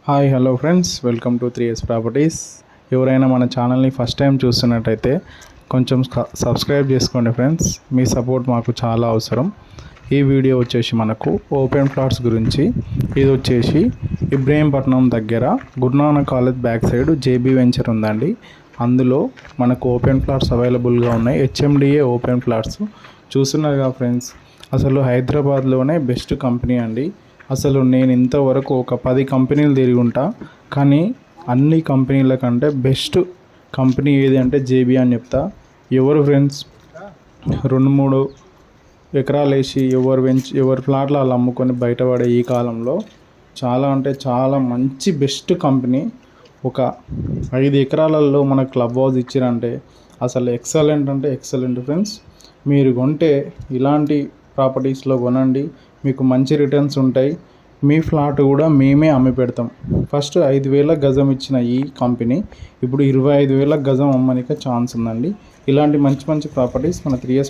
Hi hello friends, welcome to 3S properties. ఎవరైనా మన ఛానల్ని ఫస్ట్ టైం చూస్తున్నట్టయితే కొంచెం సబ్స్క్రైబ్ చేసుకోండి ఫ్రెండ్స్. మీ సపోర్ట్ మాకు చాలా అవసరం. ఈ వీడియో వచ్చేసి మనకు ఓపెన్ ప్లాట్స్ గురించి. ఇది వచ్చేసి ఇబ్రహీంపట్నం దగ్గర Guru Nanak college back side JB venture ఉందండి. అందులో మనకు ఓపెన్ ప్లాట్స్ అవైలబుల్గా ఉన్నాయి. హెచ్ఎండిఏ ఓపెన్ ప్లాట్స్ చూస్తున్నారుగా ఫ్రెండ్స్. అసలు హైదరాబాద్లోనే బెస్ట్ కంపెనీ అండి. అసలు నేను ఇంతవరకు ఒక 10 కంపెనీలు తిరిగి ఉంటా, కానీ అన్ని కంపెనీల కంటే బెస్ట్ కంపెనీ ఏది అంటే జేబీ అని చెప్తా. ఎవరు ఫ్రెండ్స్ 2-3 ఎకరాలు వేసి ఎవరి ఫ్లాట్లు వాళ్ళు అమ్ముకొని బయటపడే ఈ కాలంలో చాలా అంటే చాలా మంచి బెస్ట్ కంపెనీ. ఒక 5 ఎకరాలలో మన క్లబ్ హౌస్ ఇచ్చారంటే అసలు ఎక్సలెంట్ అంటే ఎక్సలెంట్ ఫ్రెండ్స్. మీరు కొంటే ఇలాంటి ప్రాపర్టీస్లో కొనండి, మీకు మంచి రిటర్న్స్ ఉంటాయి. మీ ఫ్లాట్ కూడా మేమే అమ్మి పెడతాం. ఫస్ట్ 5,000 గజం ఇచ్చిన ఈ కంపెనీ ఇప్పుడు 25,000 గజం అమ్మనిక ఛాన్స్ ఉందండి. ఇలాంటి మంచి మంచి ప్రాపర్టీస్ మన 3S